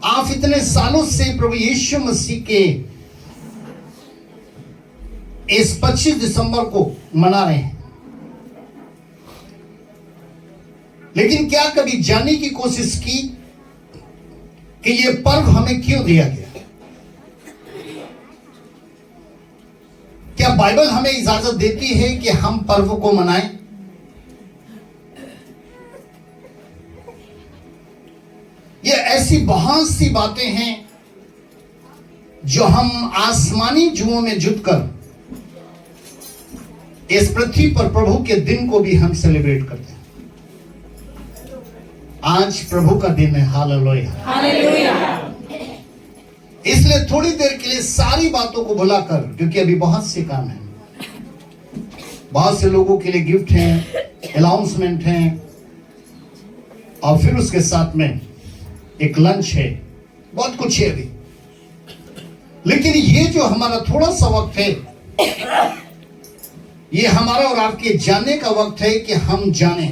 आप इतने सालों से प्रभु यीशु मसीह के इस 25 दिसंबर को मना रहे हैं, लेकिन क्या कभी जानने की कोशिश की कि यह पर्व हमें क्यों दिया गया? क्या बाइबल हमें इजाजत देती है कि हम पर्व को मनाएं? ये ऐसी बहुत सी बातें हैं जो हम आसमानी जुओं में जुटकर इस पृथ्वी पर प्रभु के दिन को भी हम सेलिब्रेट करते हैं। आज प्रभु का दिन है। Hallelujah, hallelujah. इसलिए थोड़ी देर के लिए सारी बातों को भुलाकर, क्योंकि अभी बहुत से काम हैं, बहुत से लोगों के लिए गिफ्ट हैं, अनाउंसमेंट हैं, और फिर उसके साथ में एक लंच है, बहुत कुछ है अभी। लेकिन ये जो हमारा थोड़ा सा वक्त है, ये हमारा और आपके जानने का वक्त है कि हम जानें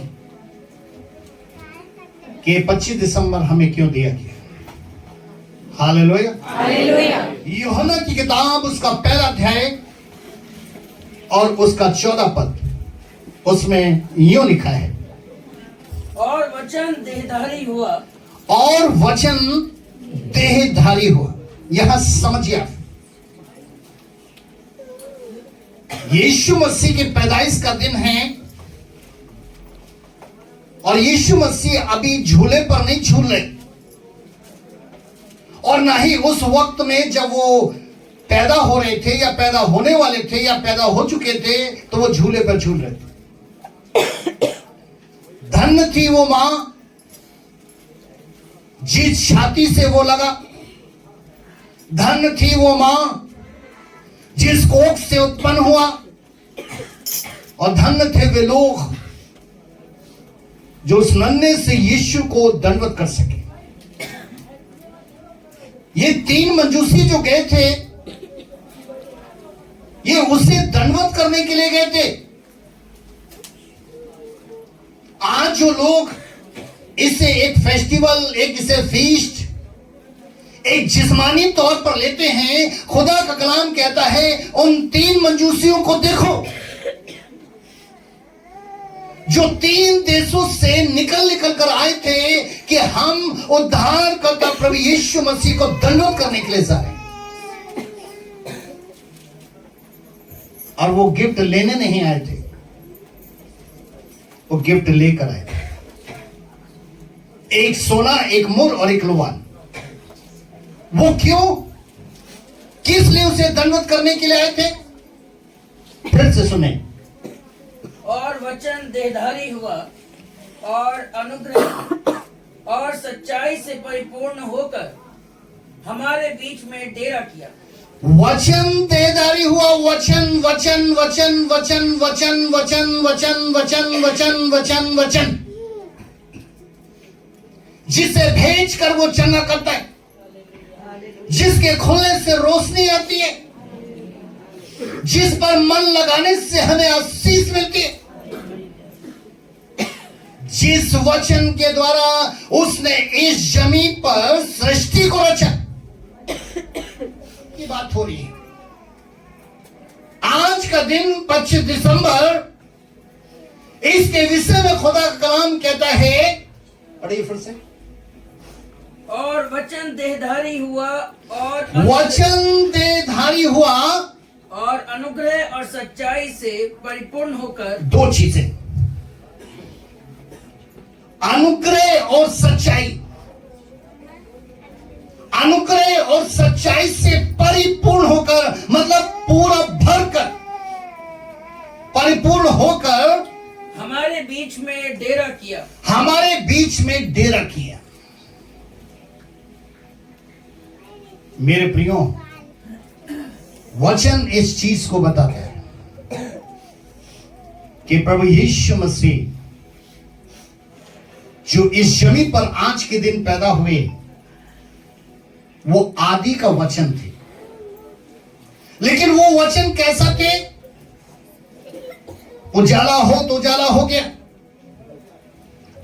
कि 25 दिसंबर हमें क्यों दिया गया। Hallelujah, hallelujah. यूहन्ना की किताब उसका पहला अध्याय और उसका 14 पद, उसमें यूं लिखा है, और वचन देहधारी हुआ। और वचन देहधारी हुआ। यहां समझिए, यीशु मसीह की पैदाइश का दिन है, और यीशु मसीह अभी झूले पर नहीं झूल रहे, और ना ही उस वक्त में जब वो पैदा हो रहे थे या पैदा होने वाले थे या पैदा हो चुके थे तो वो झूले पर झूल रहे थे। धन्य थी वो मां जिस छाती से वो लगा, धन्य थी वो मां जिस कोख से उत्पन्न हुआ, और धन्य थे वे लोग जो उस नन्हे से यीशु को दंडवत कर सके। ये 3 मंजूसी जो गए थे, ये उसे दंडवत करने के लिए गए थे। आज जो लोग इसे एक फेस्टिवल, एक इसे फीस्ट, एक जिस्मानी तौर पर लेते हैं, खुदा का कलाम कहता है उन 3 मंजूसियों को देखो जो 3 देशों से निकल कर आए थे कि हम उद्धारकर्ता प्रभु यीशु मसीह को दंडवत करने के लिए जा रहे हैं। और वो गिफ्ट लेने नहीं आए थे, वो गिफ्ट लेकर आए थे। एक सोना, एक मुर और एक लोहान। वो क्यों, किस लिए उसे दंडवत करने के लिए आए थे? फिर से सुने। और वचन देहधारी हुआ और अनुग्रह और सच्चाई से परिपूर्ण होकर हमारे बीच में डेरा किया। वचन देहधारी हुआ। वचन वचन वचन वचन वचन वचन वचन वचन वचन वचन वचन, जिसे भेज कर वो चंगा करता है, जिसके खुलने से रोशनी आती है, जिस पर मन लगाने से हमें आशीष मिलती है, जिस वचन के द्वारा उसने इस जमीन पर सृष्टि को रचा की बात हो रही है। आज का दिन 25 दिसंबर, इसके विषय में खुदा का कलाम कहता है, पढ़िए फिर से। और वचन देहधारी हुआ और वचन देहधारी हुआ और अनुग्रह और सच्चाई से परिपूर्ण होकर। 2 चीजें, अनुग्रह और सच्चाई। अनुग्रह और सच्चाई से परिपूर्ण होकर, मतलब पूरा भरकर, परिपूर्ण होकर हमारे बीच में डेरा किया। हमारे बीच में डेरा किया। मेरे प्रियो, वचन इस चीज को बताता है कि प्रभु यीशु मसीह जो इस जमीन पर आज के दिन पैदा हुए, वो आदि का वचन थे। लेकिन वो वचन कैसा थे? उजाला हो तो उजाला हो गया,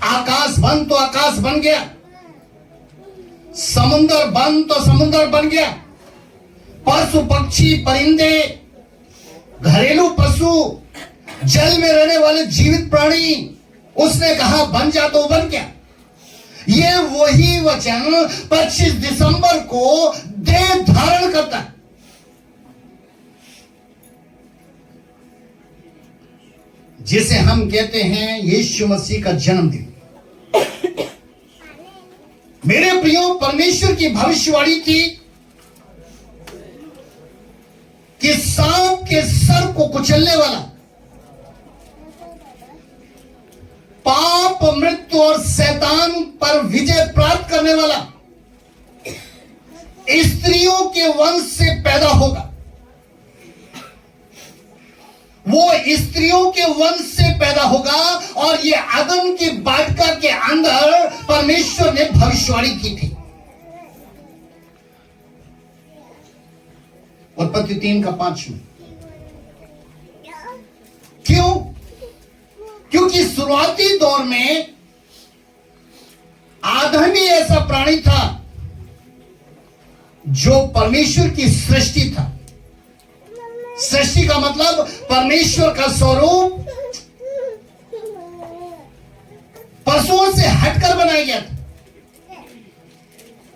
आकाश बन तो आकाश बन गया, समुंदर बन तो समुंदर बन गया, पशु पक्षी परिंदे, घरेलू पशु, जल में रहने वाले जीवित प्राणी, उसने कहा बन जा तो बन गया। ये वही वचन 25 दिसंबर को देह धारण करता है। जिसे हम कहते हैं यीशु मसीह का जन्मदिन। मेरे प्रियो, परमेश्वर की भविष्यवाणी थी कि सांप के सर को कुचलने वाला, पाप, मृत्यु और शैतान पर विजय प्राप्त करने वाला स्त्रियों के वंश से पैदा होगा। वो स्त्रियों के वंश से पैदा होगा। और ये आदम की वाटिका के अंदर परमेश्वर ने भविष्यवाणी की थी। उत्पत्ति 3:5 में। क्यों? क्योंकि शुरुआती दौर में आदम ही ऐसा प्राणी था जो परमेश्वर की सृष्टि था। सृष्टि का मतलब परमेश्वर का स्वरूप पशुओं से हटकर बनाया गया था,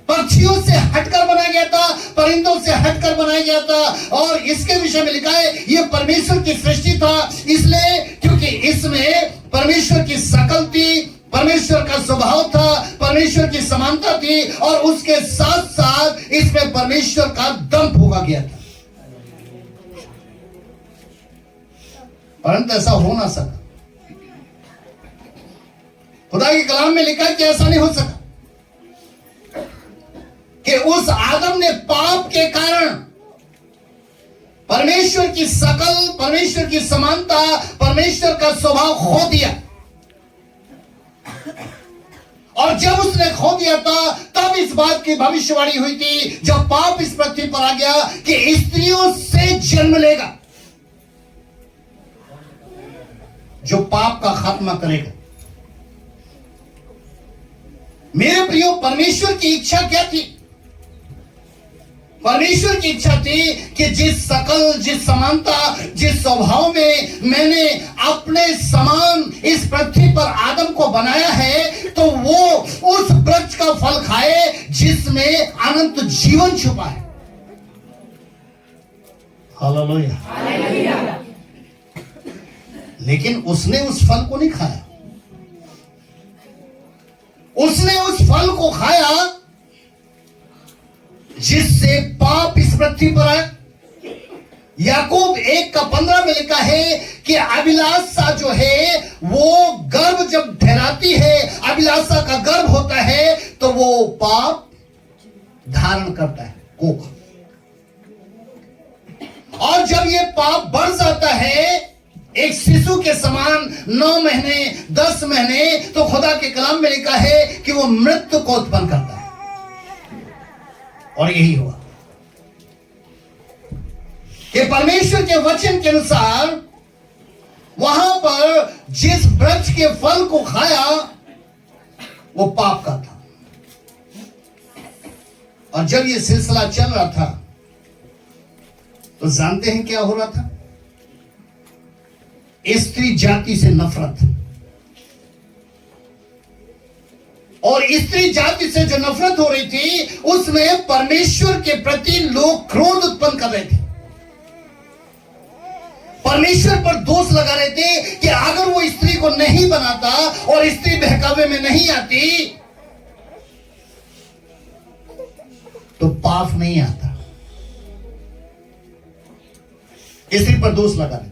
पक्षियों से हटकर बनाया गया था, परिंदों से हटकर बनाया गया था। और इसके विषय में लिखा है यह परमेश्वर की सृष्टि था, इसलिए क्योंकि इसमें परमेश्वर की शकल थी, परमेश्वर का स्वभाव था, परमेश्वर की समानता थी, और उसके साथ साथ इसमें परमेश्वर का दम फूंका गया था। परंतु ऐसा हो ना सका। खुदा के कलाम में लिखा है कि ऐसा नहीं हो सका, कि उस आदम ने पाप के कारण परमेश्वर की शकल, परमेश्वर की समानता, परमेश्वर का स्वभाव खो दिया। और जब उसने खो दिया था तब इस बात की भविष्यवाणी हुई थी, जब पाप इस पृथ्वी पर आ गया, कि स्त्रियों से जन्म लेगा जो पाप का खात्मा करेगा। मेरे प्रियो, परमेश्वर की इच्छा क्या थी? परमेश्वर की इच्छा थी कि जिस शकल, जिस समानता, जिस स्वभाव में मैंने अपने समान इस पृथ्वी पर आदम को बनाया है, तो वो उस वृक्ष का फल खाए जिसमें अनंत जीवन छुपा है। हालेलुया। लेकिन उसने उस फल को नहीं खाया। उसने उस फल को खाया जिससे पाप इस पृथ्वी पर आया। याकूब 1:15 में लिखा है कि अभिलाषा जो है वो गर्भ जब ठहराती है, अभिलाषा का गर्भ होता है, तो वो पाप धारण करता है, कोख। और जब ये पाप बढ़ जाता है एक शिशु के समान, 9 महीने 10 महीने, तो खुदा के कलाम में लिखा है कि वो मृत्यु को उत्पन्न करता है। और यही हुआ कि परमेश्वर के वचन के अनुसार वहां पर जिस वृक्ष के फल को खाया वो पाप का था। और जब ये सिलसिला चल रहा था तो जानते हैं क्या हो रहा था? स्त्री जाति से नफरत, और स्त्री जाति से जो नफरत हो रही थी उसमें परमेश्वर के प्रति लोग क्रोध उत्पन्न कर रहे थे। परमेश्वर पर दोष लगा रहे थे कि अगर वो स्त्री को नहीं बनाता और स्त्री बहकावे में नहीं आती तो पाप नहीं आता। स्त्री पर दोष लगा रहे थे।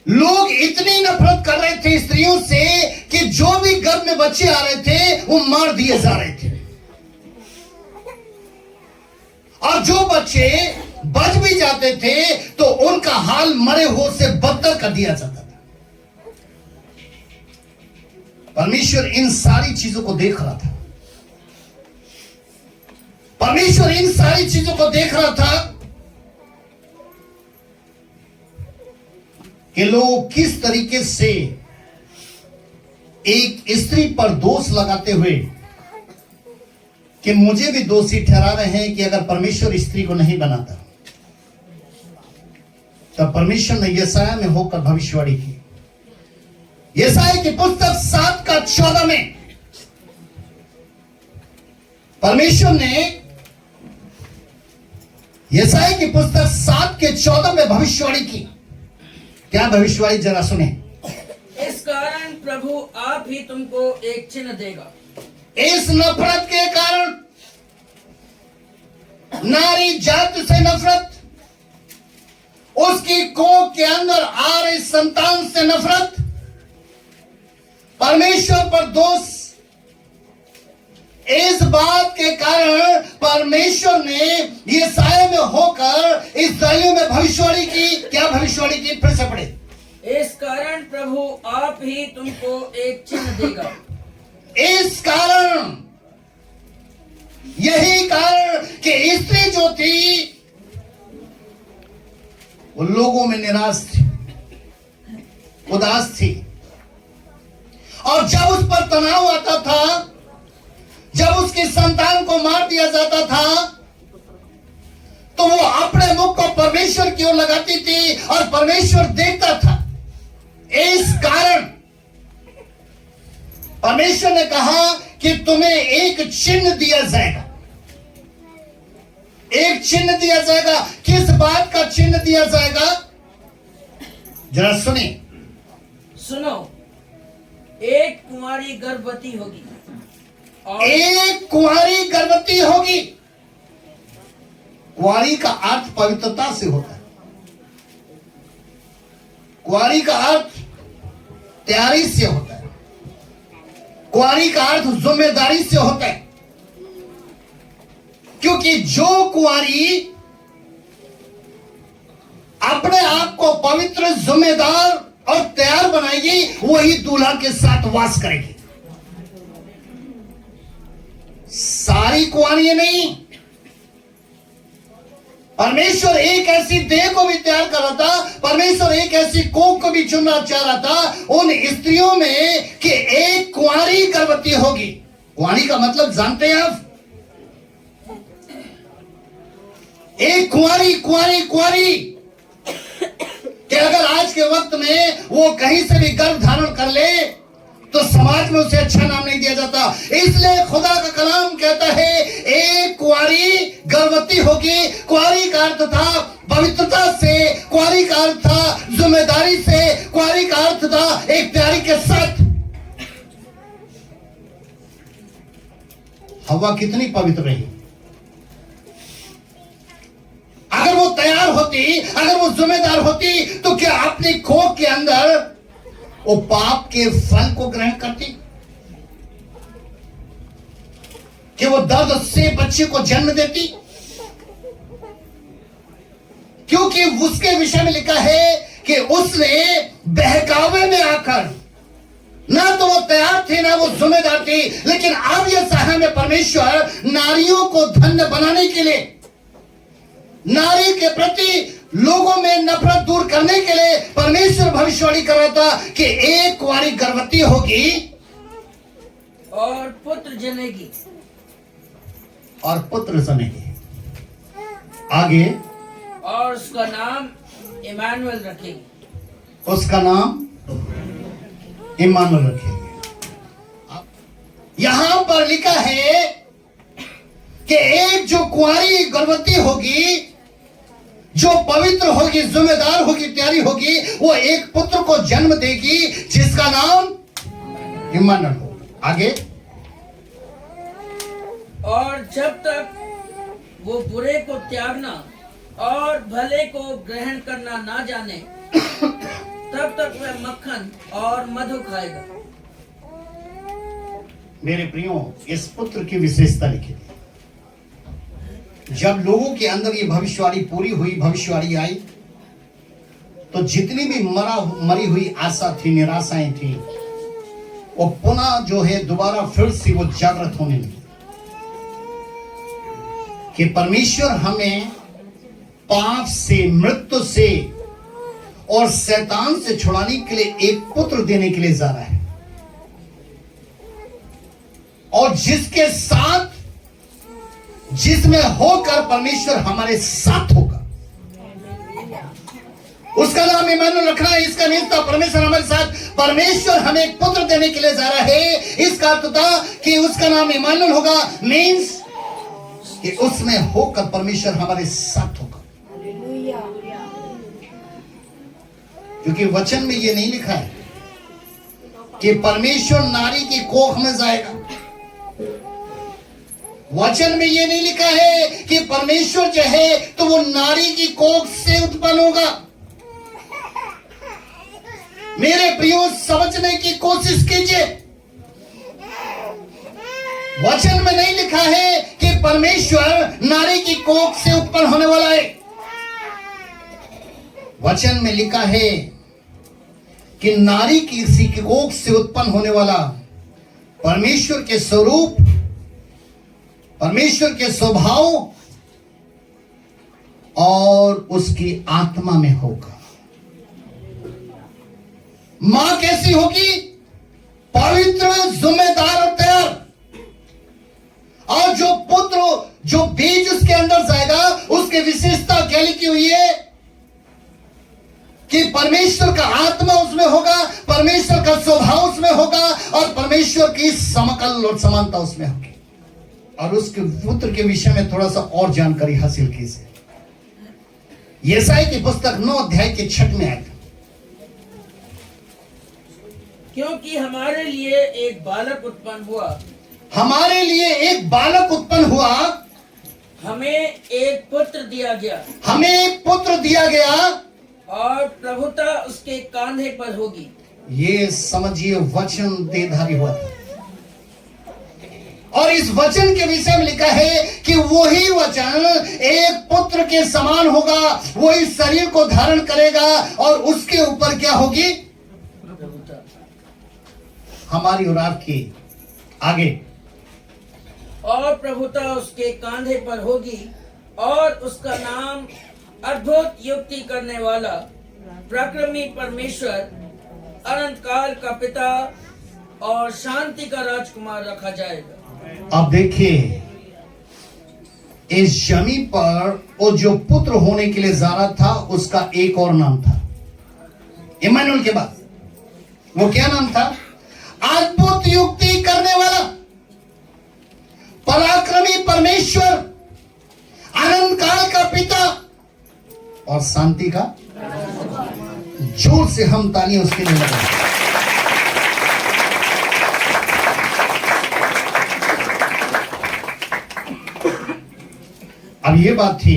लोग इतनी नफरत कर रहे थे स्त्रियों से कि जो भी गर्भ में बच्चे आ रहे थे वो मार दिए जा रहे थे, और जो बच्चे बच भी जाते थे तो उनका हाल मरे हुए से बदतर कर दिया जाता था। परमेश्वर इन सारी चीजों को देख रहा था। परमेश्वर इन सारी चीजों को देख रहा था कि लोग किस तरीके से एक स्त्री पर दोष लगाते हुए कि मुझे भी दोषी ठहरा रहे हैं कि अगर परमेश्वर स्त्री को नहीं बनाता तब परमेश्वर ने यशाया में होकर भविष्यवाणी की। यशाया की पुस्तक 7:14 में परमेश्वर ने यशाया की पुस्तक 7:14 में भविष्यवाणी की। क्या भविष्यवाणी, जरा सुने। इस कारण प्रभु आप ही तुमको एक चिन्ह देगा। इस नफरत के कारण, नारी जाति से नफरत, उसकी कोख के अंदर आ रही संतान से नफरत, परमेश्वर पर दोष, इस बात के कारण परमेश्वर ने यशाया में होकर इस्राएलियों में भविष्यवाणी की। क्या भविष्यवाणी की? फिर से पढ़े। इस कारण प्रभु आप ही तुमको एक चिन्ह देगा। इस कारण, यही कारण कि स्त्री जो थी वो लोगों में निराश थी, उदास थी, और जब उस पर तनाव आता था, जब उसकी संतान को मार दिया जाता था, तो वो अपने मुख को परमेश्वर की ओर लगाती थी और परमेश्वर देखता था। इस कारण परमेश्वर ने कहा कि तुम्हें एक चिन्ह दिया जाएगा। एक चिन्ह दिया जाएगा। किस बात का चिन्ह दिया जाएगा? जरा सुनिए। सुनो, एक कुंवारी गर्भवती होगी और एक कुंवारी गर्भवती होगी। कुंवारी का अर्थ पवित्रता से होता है। कुंवारी का अर्थ तैयारी से होता है। कुंवारी का अर्थ जिम्मेदारी से होता है, क्योंकि जो कुंवारी अपने आप को पवित्र, जिम्मेदार और तैयार बनाएगी, वही दूल्हा के साथ वास करेगी। सारी कुंवारियां नहीं। परमेश्वर एक ऐसी देह को भी तैयार कर रहा था, परमेश्वर एक ऐसी कोख को भी चुनना चाह रहा था उन स्त्रियों में कि एक कुंवारी गर्भवती होगी। कुंवारी का मतलब जानते हैं आप? एक कुंवारी, कुंवारी, कुंवारी कि अगर आज के वक्त में वो कहीं से भी गर्भ धारण कर ले तो समाज में उसे अच्छा नाम नहीं दिया जाता। इसलिए खुदा का कलाम कहता है एक कुंवारी गर्भवती होगी। कुंवारी का अर्थ था पवित्रता से, कुंवारी का अर्थ था जिम्मेदारी से, कुंवारी का अर्थ था एक तैयारी के साथ। हवा कितनी पवित्र रही। अगर वो तैयार होती, अगर वो जिम्मेदार होती, तो क्या अपनी कोख के अंदर वो पाप के फल को ग्रहण करती? कि वो दर्द से बच्चे को जन्म देती? क्योंकि उसके विषय में लिखा है कि उसने बहकावे में आकर, ना तो वो तैयार थी ना वो जिम्मेदार थी, लेकिन अब यह सहा में परमेश्वर नारियों को धन्य बनाने के लिए, नारी के प्रति लोगों में नफरत दूर करने के लिए परमेश्वर भविष्यवाणी कर रहा था कि एक कुंवारी गर्भवती होगी और पुत्र जनेगी। और पुत्र जनेगी। आगे, और उसका नाम इमानुएल रखेगी। उसका नाम इमानुएल रखेगी। यहां पर लिखा है कि एक जो कुंवारी गर्भवती होगी, जो पवित्र होगी, जिम्मेदार होगी, तैयारी होगी, वो एक पुत्र को जन्म देगी जिसका नाम इम्मानुएल हो। आगे, और जब तक वो बुरे को त्यागना और भले को ग्रहण करना ना जाने, तब तक वह मक्खन और मधु खाएगा। मेरे प्रियो, इस पुत्र की विशेषता लिखी थी। जब लोगों के अंदर ये भविष्यवाणी पूरी हुई, भविष्यवाणी आई, तो जितनी भी मरी हुई आशा थी, निराशाएं थी, वो पुनः जो है दोबारा फिर से वो जागृत होने लगी कि परमेश्वर हमें पाप से, मृत्यु से और शैतान से छुड़ाने के लिए एक पुत्र देने के लिए जा रहा है, और जिसके साथ जिसमें होकर परमेश्वर हमारे साथ होगा। उसका नाम इमानुएल रखना है। इसका मीन था परमेश्वर हमारे साथ। परमेश्वर हमें एक पुत्र देने के लिए जा रहा है। इसका अर्थ था कि उसका नाम इमानुएल होगा, मीन्स कि उसमें होकर परमेश्वर हमारे साथ होगा। क्योंकि वचन में यह नहीं लिखा है कि परमेश्वर नारी की कोख में जाएगा। वचन में यह नहीं लिखा है कि परमेश्वर जो है तो वो नारी की कोख से उत्पन्न होगा। मेरे प्रियो, समझने की कोशिश कीजिए। वचन में नहीं लिखा है कि परमेश्वर नारी की कोख से उत्पन्न होने वाला है। वचन में लिखा है कि नारी की किसी की कोख से उत्पन्न होने वाला परमेश्वर के स्वरूप, परमेश्वर के स्वभाव और उसकी आत्मा में होगा। मां कैसी होगी? पवित्र, जिम्मेदार और तैयार। और जो पुत्र, जो बीज उसके अंदर जाएगा, उसकी विशेषता क्या लिखी हुई है कि परमेश्वर का आत्मा उसमें होगा, परमेश्वर का स्वभाव उसमें होगा और परमेश्वर की समकल और समानता उसमें होगी। और उसके पुत्र के विषय में थोड़ा सा और जानकारी हासिल कीजिए। यशायाह की पुस्तक 9 अध्याय के 6वें आयत। क्योंकि हमारे लिए एक बालक उत्पन्न हुआ, हमारे लिए एक बालक उत्पन्न हुआ, हमें एक पुत्र दिया गया, हमें एक पुत्र दिया गया और प्रभुता उसके कांधे पर होगी। ये समझिए, वचन देहधारी हुआ था। और इस वचन के विषय में लिखा है कि वही वचन एक पुत्र के समान होगा, वही शरीर को धारण करेगा और उसके ऊपर क्या होगी? प्रभुता। हमारी और आपकी आगे। और प्रभुता उसके कांधे पर होगी और उसका नाम अद्भुत युक्ति करने वाला, पराक्रमी परमेश्वर, अनंत काल का पिता और शांति का राजकुमार रखा जाएगा। अब देखिए, इस जमीन पर वो जो पुत्र होने के लिए जा रहा था, उसका एक और नाम था इमानुएल के बाद। वो क्या नाम था? अद्भुत युक्ति करने वाला, पराक्रमी परमेश्वर, अनंत काल का पिता और शांति का। जोर से हम तालियां उसके लिए लगाएं। अब ये बात थी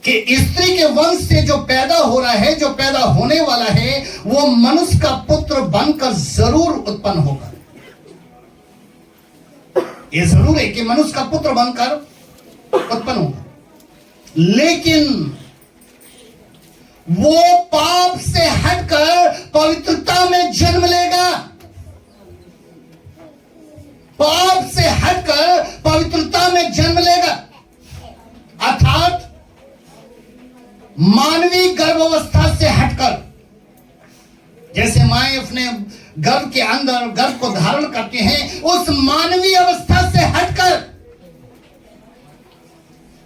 कि स्त्री के वंश से जो पैदा हो रहा है, जो पैदा होने वाला है, वो मनुष्य का पुत्र बनकर जरूर उत्पन्न होगा। ये जरूर है कि मनुष्य का पुत्र बनकर उत्पन्न होगा, लेकिन वो पाप से हटकर पवित्रता में जन्म लेगा। पाप से हटकर पवित्रता में जन्म लेगा, अर्थात मानवीय गर्भावस्था से हटकर। जैसे माएं अपने गर्भ के अंदर गर्भ को धारण करते हैं, उस मानवीय अवस्था से हटकर,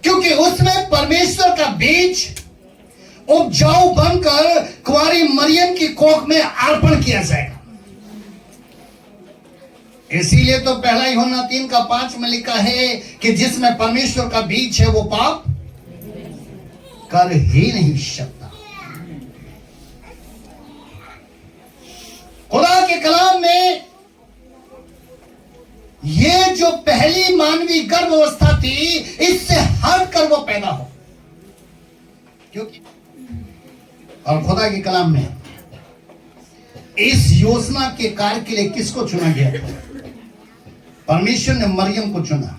क्योंकि उसमें परमेश्वर का बीज उपजाऊ बनकर कुंवारी मरियम की कोख में अर्पण किया जाएगा। इसीलिए तो पहला यूहन्ना 3:5 में लिखा है कि जिसमें परमेश्वर का बीज है वो पाप कर ही नहीं सकता। खुदा के कलाम में ये जो पहली मानवीय गर्भावस्था थी, इससे हटकर वो पैदा हो। क्योंकि और खुदा के कलाम में इस योजना के कार्य के लिए किसको चुना गया था? परमेश्वर ने मरियम को चुना,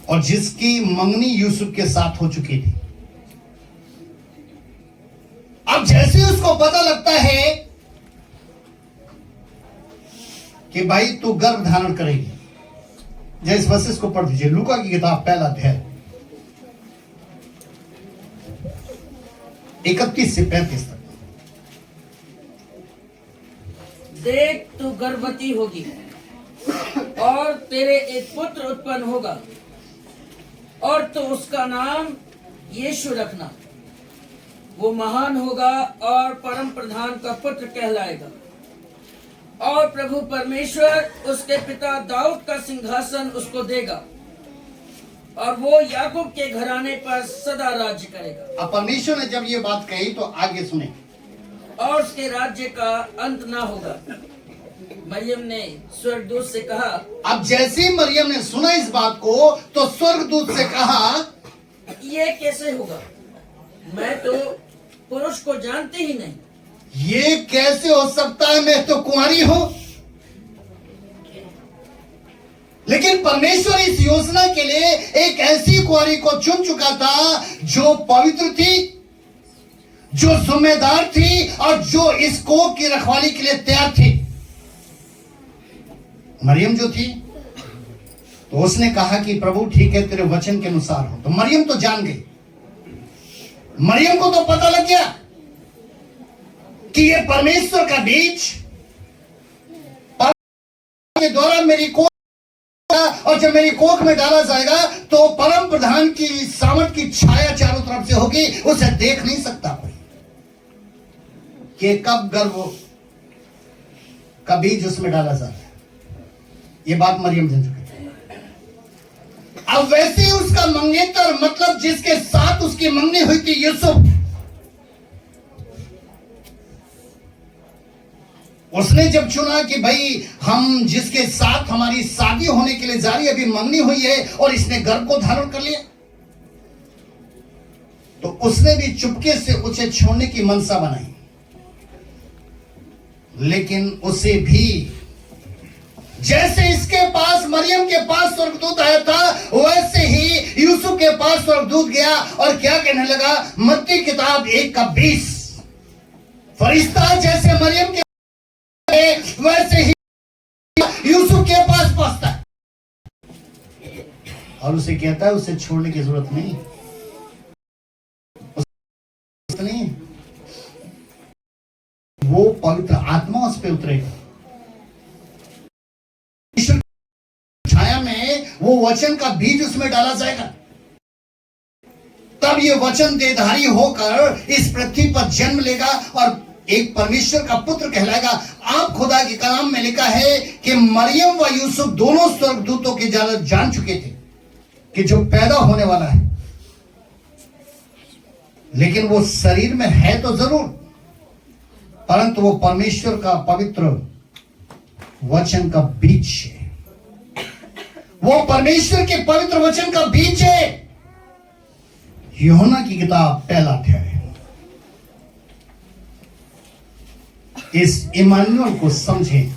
और जिसकी मंगनी यूसुफ के साथ हो चुकी थी। अब जैसे उसको पता लगता है कि भाई तू गर्भ धारण करेगी, जैसे वर्सेस को पढ़ दीजिए, लूका की किताब 1 अध्याय 31 से 35 तक। देख, तू गर्भवती होगी और तेरे एक पुत्र उत्पन्न होगा और तो उसका नाम यीशु रखना। वो महान होगा और परम प्रधान का पुत्र कहलाएगा। और प्रभु परमेश्वर उसके पिता दाऊद का सिंहासन उसको देगा और वो याकूब के घराने पर सदा राज्य करेगा। अब परमेश्वर ने जब ये बात कही तो आगे सुने, और उसके राज्य का अंत ना होगा। मरियम ने स्वर्गदूत से कहा, अब जैसे ही मरियम ने सुना इस बात को तो स्वर्गदूत से कहा, ये कैसे होगा? मैं तो पुरुष को जानती ही नहीं। ये कैसे हो सकता है, मैं तो कुंवारी हूं। लेकिन परमेश्वर इस योजना के लिए एक ऐसी कुंवारी को चुन चुका था जो पवित्र थी, जो जिम्मेदार थी और जो इस कोख की रखवाली के लिए तैयार थी। मरियम जो थी तो उसने कहा कि प्रभु ठीक है, तेरे वचन के अनुसार हो। तो मरियम तो जान गई, मरियम को तो पता लग गया कि ये परमेश्वर का बीज के द्वारा मेरी कोख, और जब मेरी कोख में डाला जाएगा तो परम प्रधान की सामर्थ की छाया चारों तरफ से होगी, उसे देख नहीं सकता कोई कि कब गर्भ का बीज उसमें डाला जाता है। ये बात मरियम जान चुकी थी। अब वैसे ही उसका मंगेतर, मतलब जिसके साथ उसकी मंगनी हुई थी, यूसुफ, उसने जब चुना कि भाई हम जिसके साथ हमारी शादी होने के लिए जा रही है, अभी मंगनी हुई है और इसने गर्भ को धारण कर लिया, तो उसने भी चुपके से उसे छोड़ने की मनसा बनाई। लेकिन उसे भी जैसे इसके पास, मरियम के पास स्वर्गदूत आया था, वैसे ही यूसुफ के पास स्वर्गदूत गया और क्या कहने लगा? मत्ती किताब 1:20, फरिश्ता जैसे मरियम के वैसे ही यूसुफ के पास पहुंचता है और उसे कहता है उसे छोड़ने की जरूरत नहीं, वो पवित्र आत्मा उस पर उतरेगा। ईश्वर छाया में वो वचन का बीज उसमें डाला जाएगा, तब ये वचन देहधारी होकर इस पृथ्वी पर जन्म लेगा और एक परमेश्वर का पुत्र कहलाएगा। आप खुदा के कलाम में लिखा है कि मरियम व यूसुफ दोनों स्वर्गदूतों की जान चुके थे कि जो पैदा होने वाला है, लेकिन वो शरीर में है तो जरूर, परंतु वो परमेश्वर का पवित्र वचन का बीज है। वो परमेश्वर के पवित्र वचन का बीज है। यूहन्ना की किताब 1 अध्याय। इस इमानुएल को समझें।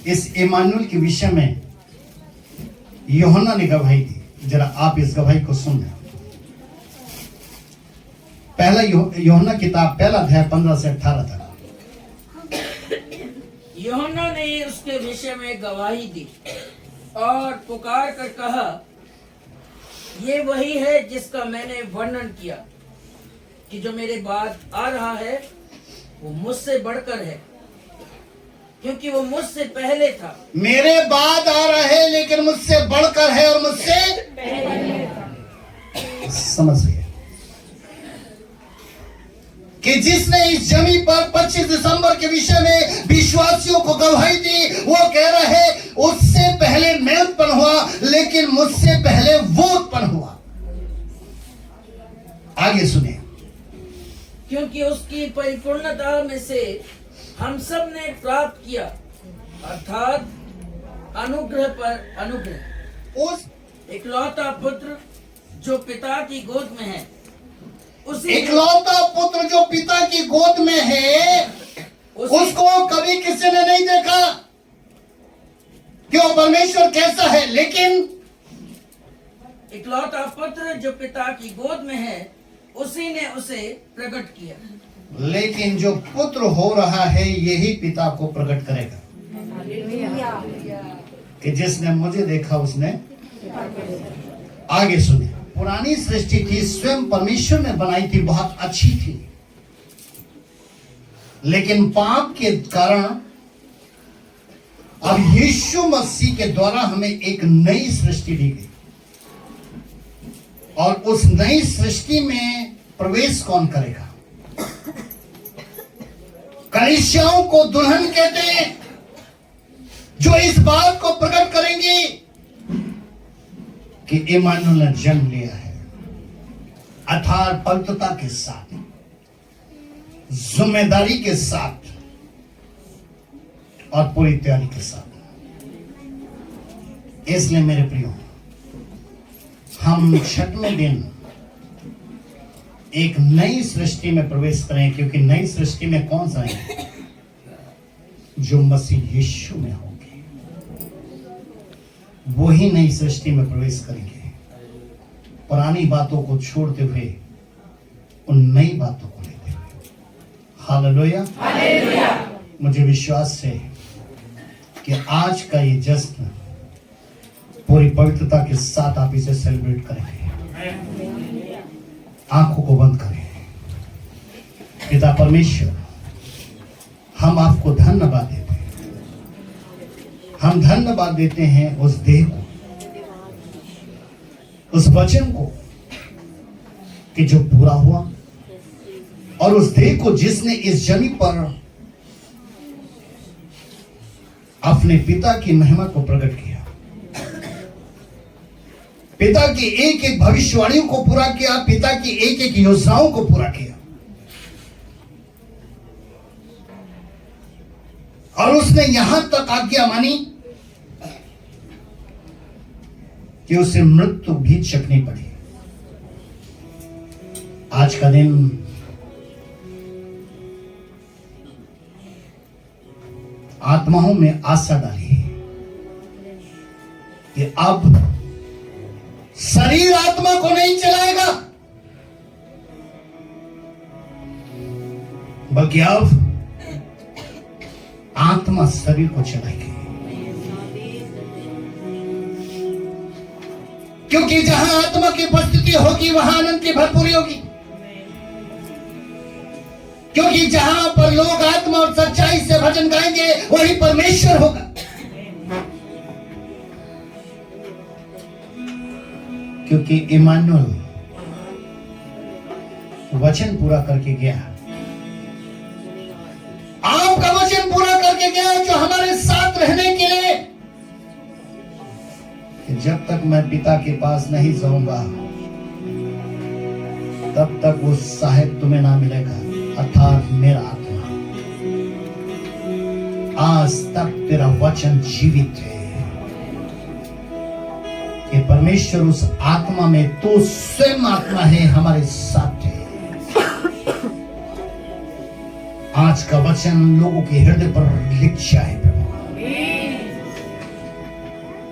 इस इमानुएल के विषय में यूहन्ना ने गवाही दी। जरा आप इस गवाही को सुन लें। पहला यूहन्ना किताब 1 अध्याय 15 से 18 तक। यूहन्ना ने उसके विषय में गवाही दी और पुकार कर कहा, ये वही है जिसका मैंने वर्णन किया कि जो मेरे बाद आ रहा है वो मुझसे बढ़कर है, क्योंकि वो मुझसे पहले था। मेरे बाद आ रहा है लेकिन मुझसे बढ़कर है और मुझसे पहले था। समझ गए कि जिसने इस जमीन पर 25 दिसंबर के विषय में विश्वासियों को गवाही दी, वो कह रहा है उससे पहले मैं उत्पन्न हुआ लेकिन मुझसे पहले वो उत्पन्न हुआ। आगे सुने। क्योंकि उसकी परिपूर्णता में से हम सब ने प्राप्त किया, अर्थात अनुग्रह पर अनुग्रह। उस इकलौता पुत्र जो पिता की गोद में है, उसी इकलौता पुत्र जो पिता की गोद में है, उसको कभी किसी ने नहीं देखा। क्यों? परमेश्वर कैसा है, लेकिन इकलौता पुत्र जो पिता की गोद में है, उसी ने उसे प्रकट किया। लेकिन जो पुत्र हो रहा है यही पिता को प्रकट करेगा कि जिसने मुझे देखा उसने। आगे सुने। पुरानी सृष्टि थी, स्वयं परमेश्वर ने बनाई थी, बहुत अच्छी थी, लेकिन पाप के कारण अब यीशु मसीह के द्वारा हमें एक नई सृष्टि दी गई, और उस नई सृष्टि में प्रवेश कौन करेगा? कलीसियाओं को दुल्हन कहते हैं, जो इस बात को प्रकट करेंगे कि इमानुएल ने जन्म लिया है, अर्थात पवित्रता के साथ, जिम्मेदारी के साथ और पूरी तैयारी के साथ। इसलिए मेरे प्रियो, हम छठवें दिन एक नई सृष्टि में प्रवेश करें, क्योंकि नई सृष्टि में कौन सा है? जो मसीह यीशु में होंगे, वही नई सृष्टि में प्रवेश करेंगे, पुरानी बातों को छोड़ते हुए उन नई बातों को लेते हुए। Hallelujah, hallelujah. मुझे विश्वास है कि आज का ये जश्न पूरी पवित्रता के साथ आप इसे सेलिब्रेट करेंगे। आंखों को बंद करें। पिता परमेश्वर, हम आपको धन्यवाद देते हैं। हम धन्यवाद देते हैं उस देह को, उस वचन को कि जो पूरा हुआ, और उस देह को जिसने इस जमीन पर अपने पिता की महिमा को प्रकट किया, पिता की एक एक भविष्यवाणियों को पूरा किया, पिता की एक एक योजनाओं को पूरा किया, और उसने यहां तक आज्ञा मानी कि उसे मृत्यु भी चखनी पड़ी। आज का दिन आत्माओं में आशा डाली कि अब शरीर आत्मा को नहीं चलाएगा, बल्कि अब आत्मा शरीर को चलाएगी। क्योंकि जहां आत्मा की उपस्थिति होगी वहां आनंद की भरपूरी होगी। क्योंकि जहां पर लोग आत्मा और सच्चाई से भजन गाएंगे वही परमेश्वर होगा। क्योंकि इमानुएल वचन पूरा करके गया, आपका वचन पूरा करके गया, जो हमारे साथ रहने के लिए, कि जब तक मैं पिता के पास नहीं जाऊंगा तब तक वो सहायक तुम्हें ना मिलेगा, अर्थात मेरा आत्मा। आज तक तेरा वचन जीवित है कि परमेश्वर उस आत्मा में, तो स्वयं आत्मा है, हमारे साथ है। आज का वचन लोगों के हृदय पर लिख जाए प्रभु,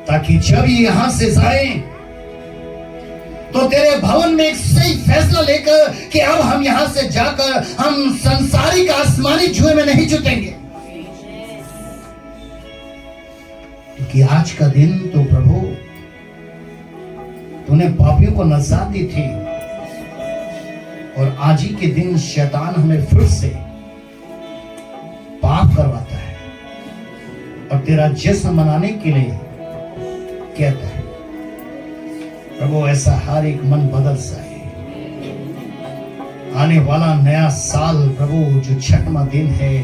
ताकि जब ये यहां से जाए तो तेरे भवन में एक सही फैसला लेकर कि अब हम यहां से जाकर हम संसारिक आसमानी जुए में नहीं जुटेंगे। क्योंकि आज का दिन तो प्रभु तूने पापियों को नजात दी थी, और आज ही के दिन शैतान हमें फिर से पाप करवाता है और तेरा जश्न मनाने के लिए कहता है। प्रभु ऐसा हर एक मन बदल जाए। आने वाला नया साल प्रभु जो छठवां दिन है,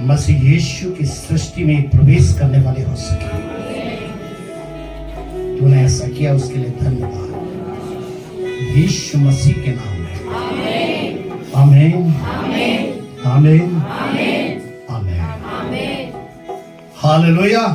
मसीह यीशु की सृष्टि में प्रवेश करने वाले हो सके। तूने ऐसा किया, उसके लिए धन्यवाद। यीशु मसीह के नाम में आमीन, आमीन, आमीन, आमीन। हालेलुया।